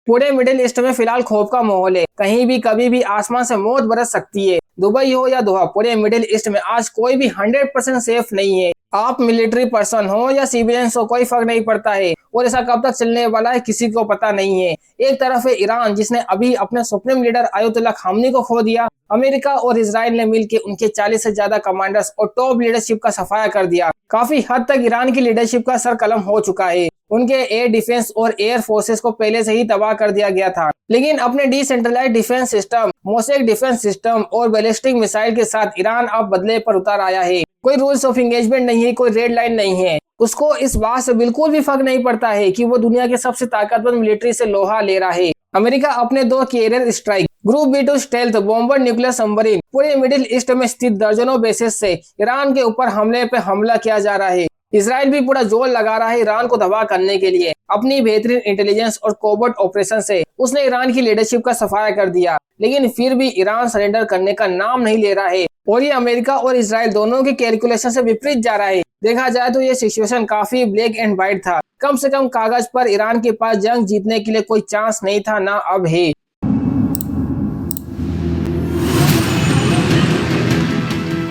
पूरे middle east में फिलहाल खौफ का माहौल है। कहीं भी कभी भी आसमान से मौत बरस सकती है। दुबई हो या दोहा, पूरे मिडिल ईस्ट में आज कोई भी 100% सेफ नहीं है। आप मिलिट्री पर्सन हो या सिविलियंस हो, कोई फर्क नहीं पड़ता है। और ऐसा कब तक चलने वाला है किसी को पता नहीं है। एक तरफ है ईरान, जिसने अभी अपने सुप्रीम लीडर अयातुल्ला खामनी को खो दिया। अमेरिका और इजराइल ने मिलकर उनके 40 से ज्यादा कमांडर्स और टॉप लीडरशिप का सफाया कर दिया। काफी हद तक ईरान की लीडरशिप का सर कलम हो चुका है। उनके एयर डिफेंस और एयर फोर्सेस को पहले से ही तबाह कर दिया गया था। लेकिन अपने decentralized defence system, mosaic defence system और बैलिस्टिक मिसाइल के साथ ईरान अब बदले पर उतर आया है। कोई रूल्स ऑफ एंगेजमेंट नहीं है, कोई रेड लाइन नहीं है। उसको इस बात से बिल्कुल भी फर्क नहीं पड़ता है कि वो दुनिया के सबसे ताकतवर मिलिट्री से लोहा ले रहा है। अमेरिका अपने 2 carrier strike, group B2 stealth bomber nuclear submarine, पूरे मिडिल ईस्ट में स्थित दर्जनों बेसेस से ईरान के ऊपर हमले पे हमला किया जा रहा है। इजराइल भी पूरा जोर लगा रहा है ईरान को तबाह करने के लिए। अपनी बेहतरीन इंटेलिजेंस और कोवर्ट ऑपरेशन से उसने ईरान की लीडरशिप का सफाया कर दिया। लेकिन फिर भी ईरान सरेंडर करने का नाम नहीं ले रहा है और ये अमेरिका और इजराइल दोनों की कैलकुलेशन से विपरीत जा रहा है। देखा जाए तो ये सिचुएशन काफी ब्लैक एंड व्हाइट था। कम से कम कागज पर ईरान के पास जंग जीतने के लिए कोई चांस नहीं था, ना अब है।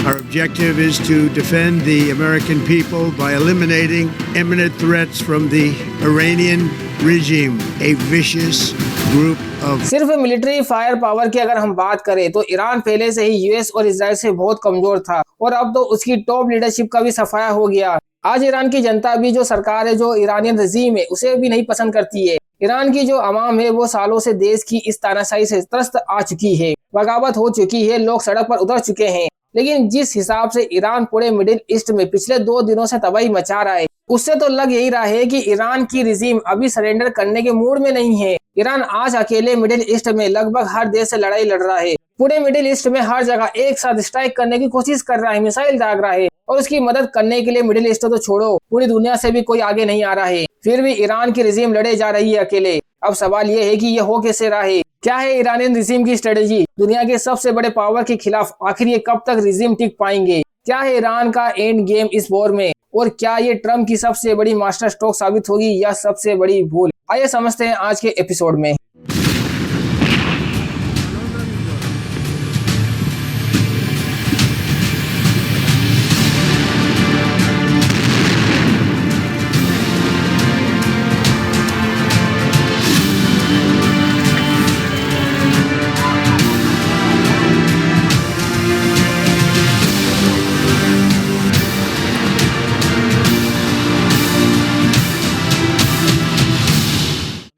Our objective is to defend the American people by eliminating imminent threats from the Iranian regime, a vicious group of... सिर्फ मिलिट्री फायर पावर की अगर हम बात करें तो ईरान पहले से ही यूएस और इजराइल से बहुत कमजोर था और अब तो उसकी टॉप लीडरशिप का भी सफाया हो गया। आज ईरान की जनता भी, जो सरकार है, जो ईरानियन रजीम है, उसे भी नहीं पसंद करती है। ईरान की जो अवाम है वो सालों से देश की इस तानाशाही से त्रस्त आ चुकी है, बगावत हो चुकी है, लोग सड़क पर उतर चुके हैं। लेकिन जिस हिसाब से ईरान पूरे मिडिल ईस्ट में पिछले 2 दिनों से तबाही मचा रहा है, उससे तो लग यही रहा है कि ईरान की रिजीम अभी सरेंडर करने के मूड में नहीं है। ईरान आज अकेले मिडिल ईस्ट में लगभग हर देश से लड़ाई लड़ रहा है। पूरे मिडिल ईस्ट में हर जगह एक साथ स्ट्राइक करने की कोशिश कर रहा है, मिसाइल दाग रहा है और उसकी मदद करने के लिए मिडिल ईस्ट तो छोड़ो, पूरी दुनिया से भी कोई आगे नहीं आ रहा है। फिर भी ईरान की रिजीम लड़े जा रही है अकेले। अब सवाल ये है कि ये हो कैसे रहा है? क्या है ईरानियन रिजीम की स्ट्रेटेजी? दुनिया के सबसे बड़े पावर के खिलाफ आखिर ये कब तक रिजीम टिक पाएंगे? क्या है ईरान का एंड गेम इस वॉर में? और क्या ये ट्रम्प की सबसे बड़ी मास्टर स्ट्रोक साबित होगी या सबसे बड़ी भूल? आइए समझते हैं आज के एपिसोड में।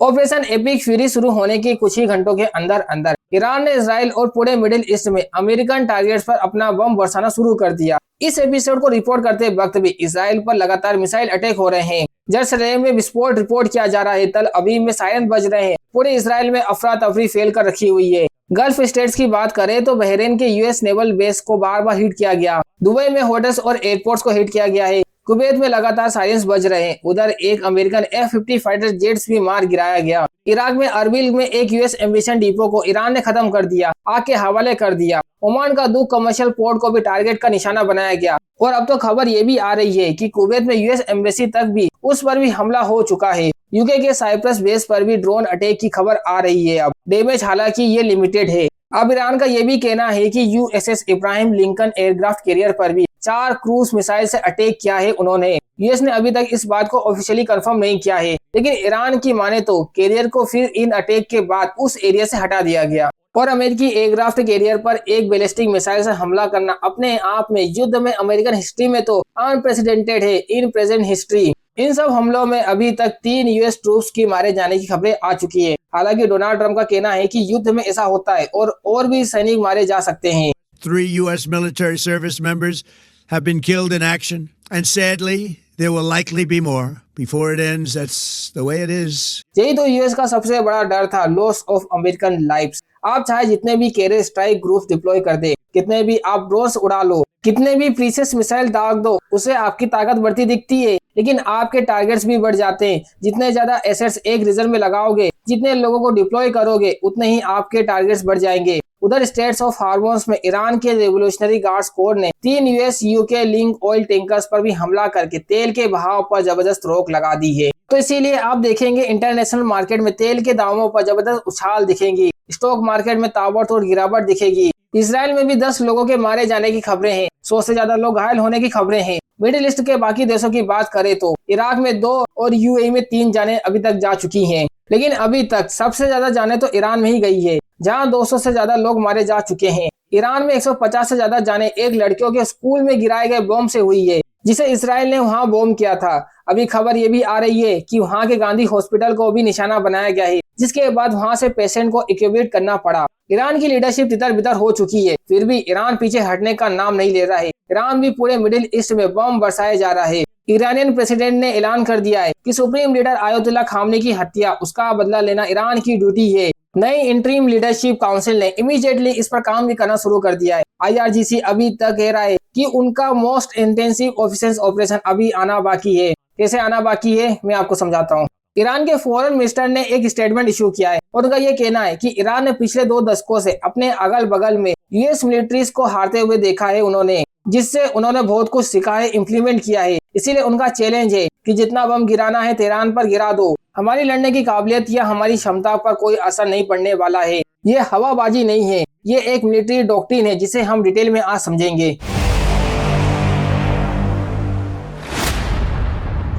ऑपरेशन एपिक फ्यूरी शुरू होने के कुछ ही घंटों के अंदर अंदर ईरान ने इजराइल और पूरे मिडिल ईस्ट में अमेरिकन टारगेट्स पर अपना बम बरसाना शुरू कर दिया। इस एपिसोड को रिपोर्ट करते वक्त भी इजराइल पर लगातार मिसाइल अटैक हो रहे हैं। जेरूसलम में विस्फोट रिपोर्ट किया जा रहा है, तल अवीव में सायरन बज रहे हैं। पूरे इजराइल में अफरा तफरी फैल कर रखी हुई है। गल्फ स्टेट्स की बात करें तो बहरीन के यूएस नेवल बेस को बार बार हिट किया गया। दुबई में होटल्स और एयरपोर्ट्स को हिट किया गया है। कुवैत में लगातार सायरन्स बज रहे हैं। उधर एक अमेरिकन F-50 फाइटर जेट्स भी मार गिराया गया। इराक में अरबिल में एक यूएस एम्बिशन डिपो को ईरान ने खत्म कर दिया, आग के हवाले कर दिया। ओमान का 2 कमर्शियल पोर्ट को भी टारगेट का निशाना बनाया गया। और अब तो खबर ये भी आ रही है कि कुवैत में यूएस एम्बेसी तक भी, उस पर भी हमला हो चुका है। यूके के साइप्रस बेस पर भी ड्रोन अटैक की खबर आ रही है। अब डैमेज हालांकि ये लिमिटेड है। अब ईरान का ये भी कहना है कि USS Ibrahim Lincoln aircraft carrier पर भी 4 क्रूज मिसाइल से अटैक किया है उन्होंने। यूएस ने अभी तक इस बात को ऑफिशियली कंफर्म नहीं किया है, लेकिन ईरान की माने तो कैरियर को फिर इन अटैक के बाद उस एरिया से हटा दिया गया। और अमेरिकी एयरक्राफ्ट कैरियर पर एक बैलिस्टिक मिसाइल से हमला करना अपने आप में युद्ध में अमेरिकन हिस्ट्री में तो अनप्रेसिडेंटेड है इन प्रेजेंट हिस्ट्री। इन सब हमलों में अभी तक 3 यूएस ट्रूप्स की मारे जाने की खबरें आ चुकी है। हालांकि डोनाल्ड ट्रंप का कहना है कि युद्ध में ऐसा होता है और भी सैनिक मारे जा सकते हैं। 3 U.S. military service members have been killed in action, and sadly, there will likely be more before it ends. That's the way it is. यही तो यूएस का सबसे बड़ा डर था, लॉस ऑफ अमेरिकन लाइव्स। आप चाहे जितने भी कैरियर स्ट्राइक ग्रुप डिप्लॉय कर दे, कितने भी आप ड्रोन्स उड़ा लो, कितने भी प्रीसियस मिसाइल दाग दो, उसे आपकी ताकत बढ़ती दिखती है, लेकिन आपके टारगेट्स भी बढ़ जाते हैं। जितने ज्यादा एसेट्स एक रीजन में लगाओगे, जितने लोगों को डिप्लॉय करोगे, उतने ही आपके टारगेट्स बढ़ जाएंगे। उधर स्टेट्स ऑफ हार्मोन्स में ईरान के रेवोल्यूशनरी गार्ड्स कोर ने 3 US UK link oil tankers पर भी हमला करके तेल के बहाव पर जबरदस्त रोक लगा दी है। तो इसीलिए आप देखेंगे इंटरनेशनल मार्केट में तेल के दामों पर जबरदस्त उछाल दिखेंगी, स्टॉक मार्केट में ताबड़तोड़ गिरावट दिखेगी। इसराइल में भी 10 लोगों के मारे जाने की खबरें हैं, 100 से ज्यादा लोग घायल होने की खबरें हैं। मिडिल ईस्ट के बाकी देशों की बात करें तो इराक में 2 और यूएई में 3 जानें अभी तक जा चुकी हैं, लेकिन अभी तक सबसे ज्यादा जानें तो ईरान में ही गई है, जहां 200 से ज्यादा लोग मारे जा चुके हैं। ईरान में 150 से ज्यादा जानें एक लड़कियों के स्कूल में गिराए गए बम से हुई है, जिसे इसराइल ने वहां बॉम्ब किया था। अभी खबर ये भी आ रही है कि वहां के गांधी हॉस्पिटल को भी निशाना बनाया गया है, जिसके बाद वहां से पेशेंट को इक्यूबेट करना पड़ा। ईरान की लीडरशिप तितर बितर हो चुकी है, फिर भी ईरान पीछे हटने का नाम नहीं ले रहा है। ईरान भी पूरे मिडिल ईस्ट में बम बरसाए जा रहा है। ईरानियन प्रेसिडेंट ने ऐलान कर दिया है कि सुप्रीम लीडर आयतुल्ला खामनी की हत्या, उसका बदला लेना ईरान की ड्यूटी है। नई इंटरिम लीडरशिप काउंसिल ने इमीडिएटली इस पर काम भी करना शुरू कर दिया है। IRGC अभी तक कह रहा है कि उनका मोस्ट इंटेंसिव ऑफिशियल ऑपरेशन अभी आना बाकी है। कैसे आना बाकी है मैं आपको समझाता हूँ। ईरान के फॉरेन मिनिस्टर ने एक स्टेटमेंट इशू किया है और उनका ये कहना है कि ईरान ने पिछले 2 दशकों से अपने अगल बगल में यूएस मिलिट्रीज को हारते हुए देखा है उन्होंने, जिससे उन्होंने बहुत कुछ सीखा है, इम्प्लीमेंट किया है। इसीलिए उनका चैलेंज है कि जितना बम गिराना है तेहरान पर गिरा दो। हमारी लड़ने की काबिलियत या हमारी क्षमता पर कोई असर नहीं पड़ने वाला है। ये हवाबाजी नहीं है, ये एक मिलिट्री डॉक्ट्रिन है जिसे हम डिटेल में आज समझेंगे।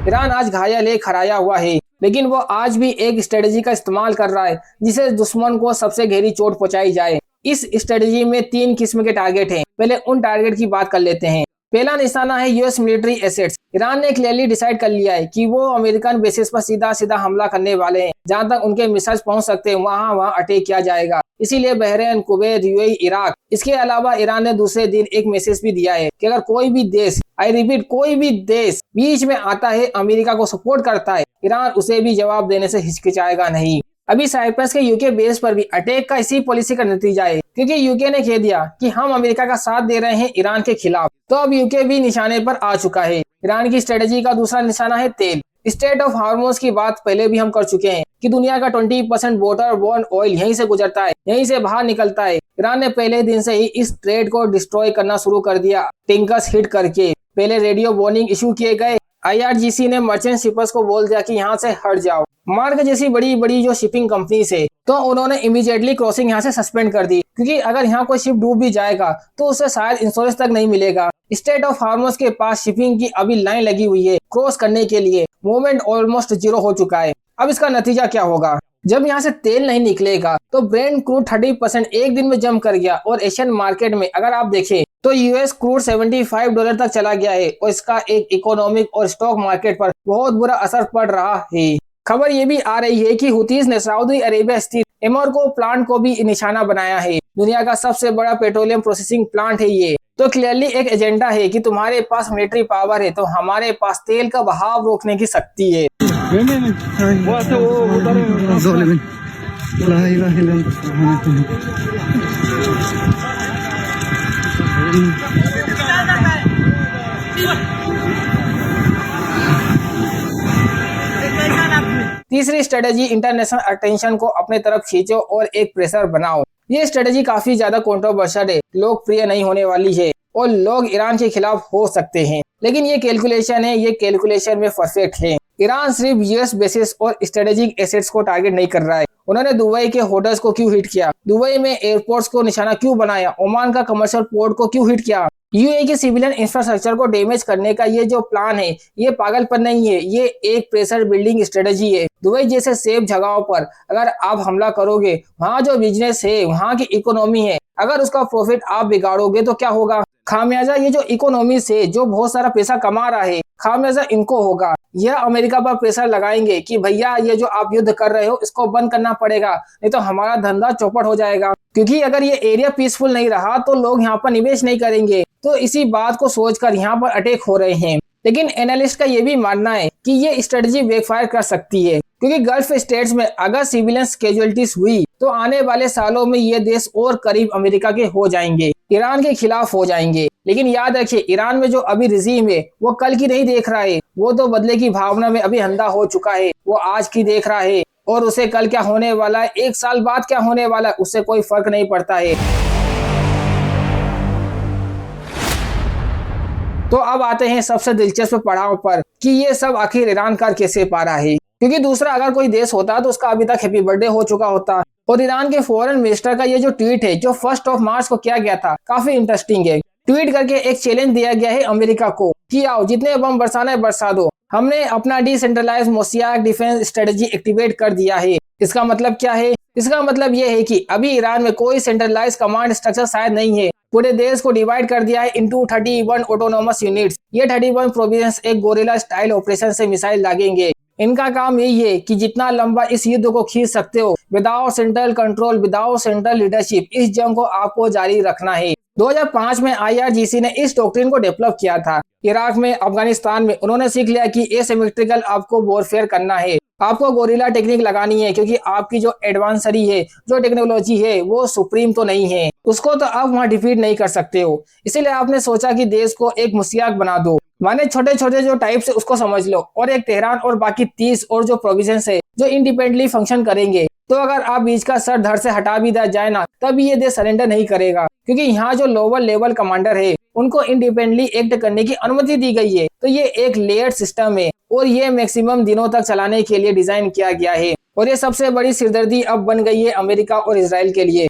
ईरान आज घायल है, खराया हुआ है, लेकिन वो आज भी एक स्ट्रेटेजी का इस्तेमाल कर रहा है जिसे दुश्मन को सबसे गहरी चोट पहुंचाई जाए। इस स्ट्रेटेजी में 3 किस्म के टारगेट हैं। पहले उन टारगेट की बात कर लेते हैं। पहला निशाना है यूएस मिलिट्री एसेट्स। ईरान ने क्लियरली डिसाइड कर लिया है कि वो अमेरिकन बेसिस पर सीधा सीधा हमला करने वाले हैं। जहां तक उनके मिसाइल्स पहुंच सकते हैं वहां अटैक किया जाएगा। इसीलिए बहरीन, कुवैत, यूएई, इराक। इसके अलावा ईरान ने दूसरे दिन एक मैसेज भी दिया है कि अगर कोई भी देश, आई रिपीट, कोई भी देश बीच में आता है, अमेरिका को सपोर्ट करता है, ईरान उसे भी जवाब देने से हिचकिचाएगा नहीं। अभी साइप्रस के यूके बेस पर भी अटैक का इसी पॉलिसी का नतीजा है, क्योंकि यूके ने कह दिया कि हम अमेरिका का साथ दे रहे हैं ईरान के खिलाफ। तो अब यूके भी निशाने पर आ चुका है। ईरान की स्ट्रेटेजी का दूसरा निशाना है तेल। स्टेट ऑफ हार्मोन्स की बात पहले भी हम कर चुके हैं कि दुनिया का 20% वाटर बॉर्न ऑयल यहीं से गुजरता है, यहीं से बाहर निकलता है। ईरान ने पहले दिन से ही इस ट्रेड को डिस्ट्रॉय करना शुरू कर दिया, टैंकर्स हिट करके। पहले रेडियो वार्निंग इशू किए गए। IRGC ने मर्चेंट शिपर्स को बोल दिया कि यहाँ से हट जाओ। मार्क जैसी बड़ी बड़ी जो शिपिंग कंपनी है, तो उन्होंने इमीडिएटली क्रॉसिंग यहाँ से सस्पेंड कर दी, क्योंकि अगर यहाँ कोई शिप डूब भी जाएगा तो उसे शायद इंश्योरेंस तक नहीं मिलेगा। स्टेट ऑफ हार्मोन्स के पास शिपिंग की अभी लाइन लगी हुई है क्रॉस करने के लिए। मूवमेंट ऑलमोस्ट 0 हो चुका है। अब इसका नतीजा क्या होगा? जब यहाँ से तेल नहीं निकलेगा तो ब्रेंट क्रूड 30% एक दिन में जंप कर गया। और एशियन मार्केट में अगर आप देखें तो यूएस क्रूड $75 तक चला गया है और इसका एक इकोनॉमिक और स्टॉक मार्केट पर बहुत बुरा असर पड़ रहा है। खबर ये भी आ रही है कि हुतीज ने सऊदी अरेबिया स्थित एमरको प्लांट को भी निशाना बनाया है। दुनिया का सबसे बड़ा पेट्रोलियम प्रोसेसिंग प्लांट है ये। तो क्लियरली एक एजेंडा है कि तुम्हारे पास मिलिट्री पावर है तो हमारे पास तेल का बहाव रोकने की शक्ति है। तीसरी स्ट्रेटेजी, इंटरनेशनल अटेंशन को अपने तरफ खींचो और एक प्रेशर बनाओ। ये स्ट्रेटेजी काफी ज्यादा कंट्रोवर्शियल है, लोकप्रिय नहीं होने वाली है और लोग ईरान के खिलाफ हो सकते हैं, लेकिन ये कैलकुलेशन है, ये कैलकुलेशन में परफेक्ट है। ईरान सिर्फ यूएस बेसिस और स्ट्रेटेजिक एसेट्स को टारगेट नहीं कर रहा है। उन्होंने दुबई के होटल्स को क्यों हिट किया, दुबई में एयरपोर्ट्स को निशाना क्यों बनाया, ओमान का कमर्शियल पोर्ट को क्यों हिट किया। यूएई के सिविलियन इंफ्रास्ट्रक्चर को डैमेज करने का ये जो प्लान है, ये पागलपन नहीं है, ये एक प्रेशर बिल्डिंग स्ट्रेटेजी है। दुबई जैसे सेफ जगहों पर अगर आप हमला करोगे, वहाँ जो बिजनेस है, वहाँ की इकोनॉमी है, अगर उसका प्रॉफिट आप बिगाड़ोगे तो क्या होगा? खामियाजा ये जो इकोनॉमी से जो बहुत सारा पैसा कमा रहा है, खामियाजा इनको होगा। यह अमेरिका पर प्रेशर लगाएंगे कि भैया ये जो आप युद्ध कर रहे हो इसको बंद करना पड़ेगा, नहीं तो हमारा धंधा चौपट हो जाएगा। क्योंकि अगर ये एरिया पीसफुल नहीं रहा तो लोग यहाँ पर निवेश नहीं करेंगे। तो इसी बात को सोचकर यहाँ पर अटैक हो रहे हैं। लेकिन एनालिस्ट का ये भी मानना है कि ये स्ट्रेटजी बैकफायर कर सकती है, क्योंकि गल्फ स्टेट्स में अगर सिविलियन कैजुअलिटीज हुई तो आने वाले सालों में ये देश और करीब अमेरिका के हो जाएंगे, ईरान के खिलाफ हो जाएंगे। लेकिन याद रखिए, ईरान में जो अभी रिजीम है वो कल की नहीं देख रहा है, वो तो बदले की भावना में अभी अंधा हो चुका है, वो आज की देख रहा है। और उसे कल क्या होने वाला है, 1 साल बाद क्या होने वाला है, उससे कोई फर्क नहीं पड़ता है। तो अब आते हैं सबसे दिलचस्प पड़ाव पर कि ये सब आखिर ईरान कर कैसे पा रहा है, क्योंकि दूसरा अगर कोई देश होता तो उसका अभी तक हैप्पी बर्थडे हो चुका होता। और ईरान के फॉरेन मिनिस्टर का ये जो ट्वीट है जो 1 मार्च को किया गया था, काफी इंटरेस्टिंग है। ट्वीट करके एक चैलेंज दिया गया है अमेरिका को कि आओ जितने बम बरसाना है बरसा दो, हमने अपना decentralize Mossad defence strategy activate कर दिया है। इसका मतलब क्या है? इसका मतलब ये है कि अभी ईरान में कोई सेंट्रलाइज कमांड स्ट्रक्चर शायद नहीं है। पूरे देश को डिवाइड कर दिया है इनटू 31 ऑटोनोमस यूनिट्स। ये 31 प्रोविंस एक गोरिल्ला स्टाइल ऑपरेशन से मिसाइल दागेंगे। इनका काम यही है कि जितना लंबा इस युद्ध को खींच सकते हो, without central control, without central leadership, इस जंग को आपको जारी रखना है। 2005 में IRGC ने इस डॉक्ट्रिन को डेवलप किया था। इराक में, अफगानिस्तान में उन्होंने सीख लिया कि एसिमेट्रिकल आपको वॉरफेयर करना है, आपको गोरिल्ला टेक्निक लगानी है, क्योंकि आपकी जो एडवांसरी है, जो टेक्नोलॉजी है, वो सुप्रीम तो नहीं है, उसको तो आप वहाँ डिफीट नहीं कर सकते हो। इसीलिए आपने सोचा कि देश को एक मुसियाक बना दो, माने छोटे छोटे जो टाइप्स है उसको समझ लो, और एक तेहरान और बाकी 30 और जो प्रोविजंस है जो इंडिपेंडेंटली फंक्शन करेंगे। तो अगर आप बीच का सर धड़ से हटा भी दिया जाए ना, तब ये देश सरेंडर नहीं करेगा, क्योंकि यहाँ जो लोअर लेवल कमांडर है उनको इंडिपेंडेंटली एक्ट करने की अनुमति दी गई है। तो ये एक लेयर्ड सिस्टम है और ये मैक्सिमम दिनों तक चलाने के लिए डिजाइन किया गया है। और ये सबसे बड़ी सिरदर्दी अब बन गई है अमेरिका और इजराइल के लिए।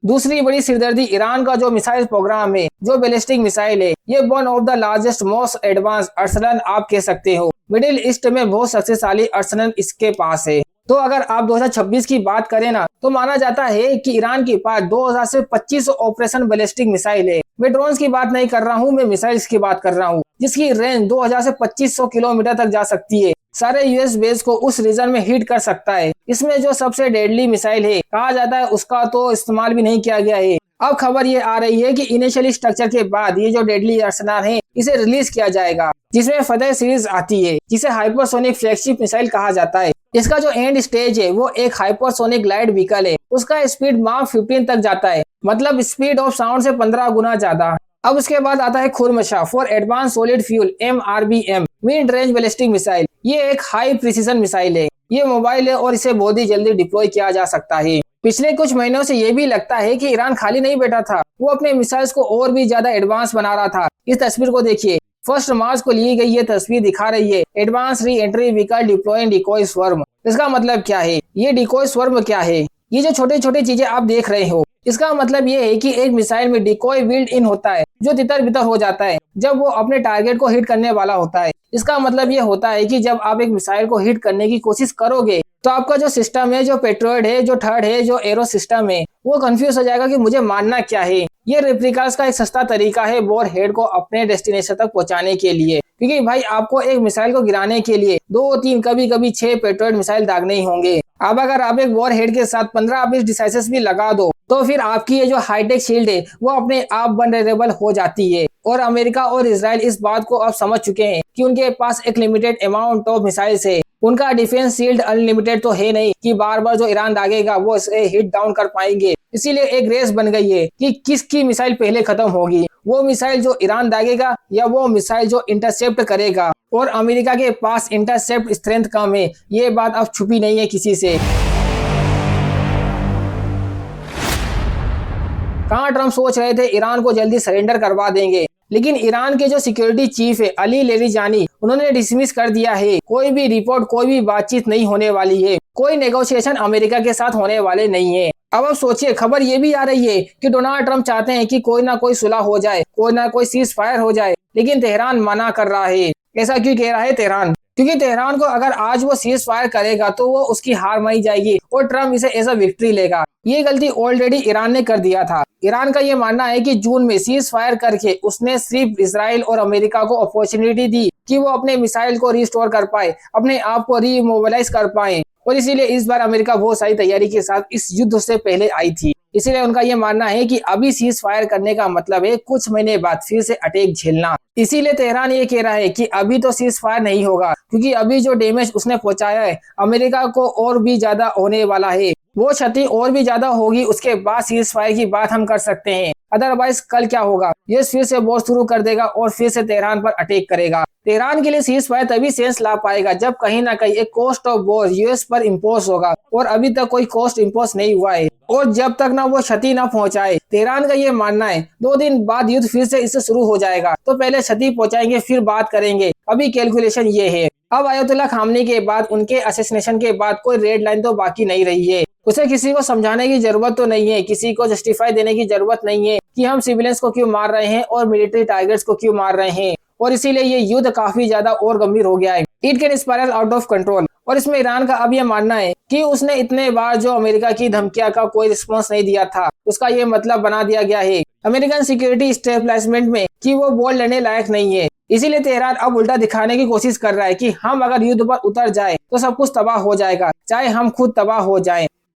दूसरी बड़ी सिरदर्दी ईरान का जो मिसाइल प्रोग्राम है, जो बैलिस्टिक मिसाइल है, ये one of the largest most advance Arsenal आप कह सकते हो। मिडिल ईस्ट में बहुत शक्तिशाली अर्सनल इसके पास है। तो अगर आप 2026 की बात करें ना, तो माना जाता है कि ईरान के पास 2000 से 2500 ऑपरेशन बैलिस्टिक मिसाइल है। मैं ड्रोन्स की बात नहीं कर रहा हूँ, मैं मिसाइल्स की बात कर रहा हूँ, जिसकी रेंज 2000 से 2500 किलोमीटर तक जा सकती है। सारे US बेस को उस रीजन में हिट कर सकता है। इसमें जो सबसे डेडली मिसाइल है कहा जाता है, उसका तो इस्तेमाल भी नहीं किया गया है। अब खबर ये आ रही है कि इनिशियली स्ट्रक्चर के बाद ये जो डेडली आर्सेनल है, इसे रिलीज किया जाएगा, जिसमें फतेह सीरीज आती है, जिसे हाइपरसोनिक फ्लैगशिप मिसाइल कहा जाता है। इसका जो एंड स्टेज है वो एक हाइपरसोनिक लाइट व्हीकल है। उसका स्पीड माक 15 तक जाता है, मतलब स्पीड ऑफ साउंड से 15 गुना ज्यादा। अब उसके बाद आता है Khorramshahr four advance solid fuel MRBM mid range ballistic missile. ये एक हाई प्रिसीजन मिसाइल है, ये मोबाइल है और इसे बहुत ही जल्दी डिप्लॉय किया जा सकता है। पिछले कुछ महीनों से ये भी लगता है कि ईरान खाली नहीं बैठा था, वो अपने मिसाइल्स को और भी ज्यादा एडवांस बना रहा था। इस तस्वीर को देखिए, 1 मार्च को ली गई ये तस्वीर दिखा रही है advance re entry vehicle deploying decoy swarm. इसका मतलब क्या है? ये डिकॉय स्वर्म क्या है? ये जो छोटी छोटी चीजें आप देख रहे हो, इसका मतलब ये है कि एक मिसाइल में डिकॉय बिल्ट इन होता है, जो तितर बितर हो जाता है जब वो अपने टारगेट को हिट करने वाला होता है। इसका मतलब ये होता है कि जब आप एक मिसाइल को हिट करने की कोशिश करोगे, तो आपका जो सिस्टम है, जो पेट्रोइड है, जो थर्ड है, जो एरो सिस्टम है, वो कंफ्यूज हो जाएगा कि मुझे मारना क्या है। ये रेप्लिकास का एक सस्ता तरीका है वॉर हेड को अपने डेस्टिनेशन तक पहुंचाने के लिए, क्योंकि भाई आपको एक मिसाइल को गिराने के लिए 2, 3, कभी कभी 6 पेट्रोइड मिसाइल दागने ही होंगे। अब अगर आप एक वॉर हेड के साथ 15-20 डिसाइसेस भी लगा दो, तो फिर आपकी ये जो हाईटेक शील्ड है वो अपने आप वल्नरेबल हो जाती है। और अमेरिका और इजराइल इस बात को अब समझ चुके हैं कि उनके पास एक लिमिटेड अमाउंट ऑफ मिसाइल्स है। उनका डिफेंस शील्ड अनलिमिटेड तो है नहीं कि बार बार जो ईरान दागेगा वो इसे हिट डाउन कर पाएंगे। इसीलिए एक रेस बन गई है कि किसकी मिसाइल पहले खत्म होगी, वो मिसाइल जो ईरान दागेगा या वो मिसाइल जो इंटरसेप्ट करेगा। और अमेरिका के पास इंटरसेप्ट स्ट्रेंथ कम है, ये बात अब छुपी नहीं है किसी से। कहाँ ट्रम्प सोच रहे थे ईरान को जल्दी सरेंडर करवा देंगे, लेकिन ईरान के जो सिक्योरिटी चीफ है अली लेरिजानी, उन्होंने डिसमिस कर दिया है। कोई भी रिपोर्ट, कोई भी बातचीत नहीं होने वाली है, कोई नेगोशिएशन अमेरिका के साथ होने वाले नहीं है। अब सोचिए, खबर ये भी आ रही है कि डोनाल्ड ट्रम्प चाहते हैं कि कोई ना कोई सुलह हो जाए, कोई ना कोई सीज फायर हो जाए, लेकिन तेहरान मना कर रहा है। ऐसा क्यों कह रहा है तेहरान? क्योंकि तेहरान को अगर आज वो सीज फायर करेगा तो वो उसकी हार मानी जाएगी और ट्रम्प इसे एज अ विक्ट्री लेगा। ये गलती ऑलरेडी ईरान ने कर दिया था। ईरान का ये मानना है कि जून में सीज फायर करके उसने सिर्फ इजराइल और अमेरिका को अपॉर्चुनिटी दी कि वो अपने मिसाइल को रिस्टोर कर पाए, अपने आप को रीमोबिलाइज कर पाए। और इसीलिए इस बार अमेरिका बहुत सारी तैयारी के साथ इस युद्ध से पहले आई थी। इसीलिए उनका ये मानना है कि अभी सीज फायर करने का मतलब है कुछ महीने बाद फिर से अटैक झेलना। इसीलिए तेहरान ये कह रहा है कि अभी तो सीज फायर नहीं होगा, क्योंकि अभी जो डैमेज उसने पहुंचाया है अमेरिका को और भी ज्यादा होने वाला है। वो क्षति और भी ज्यादा होगी, उसके बाद सीज फायर की बात हम कर सकते हैं। अदरवाइज कल क्या होगा, यूएस फिर से वॉर शुरू कर देगा और फिर से तेहरान पर अटैक करेगा। तेहरान के लिए सीज फायर तभी सेंस ला पाएगा जब कहीं ना कहीं एक कॉस्ट ऑफ वॉर यूएस पर इम्पोज होगा, और अभी तक कोई कॉस्ट इम्पोज नहीं हुआ है, और जब तक ना वो क्षति ना पहुंचाए। तेहरान का ये मानना है 2 दिन बाद युद्ध फिर से इससे शुरू हो जाएगा, तो पहले क्षति पहुंचाएंगे फिर बात करेंगे। अभी कैलकुलेशन ये है। अब अयतुल्ला खामनी के बाद, उनके असैसिनेशन के बाद कोई रेड लाइन तो बाकी नहीं रही है। उसे किसी को समझाने की जरूरत तो नहीं है, किसी को जस्टिफाई देने की जरूरत नहीं है कि हम सिविलियंस को क्यों मार रहे हैं और मिलिट्री टारगेट्स को क्यों मार रहे हैं, और इसीलिए ये युद्ध काफी ज्यादा और गंभीर हो गया है। It can spiral out of control. और इसमें ईरान का अब यह मानना है कि उसने इतने बार जो अमेरिका की धमकियां का कोई रिस्पॉन्स नहीं दिया था, उसका ये मतलब बना दिया गया है अमेरिकन सिक्योरिटी स्टेबलाइजमेंट में कि वो वॉर लड़ने लायक नहीं है। इसीलिए तेहरान अब उल्टा दिखाने की कोशिश कर रहा है कि हम अगर युद्ध पर उतर जाए तो सब कुछ तबाह हो जाएगा, चाहे हम खुद तबाह हो जाएं।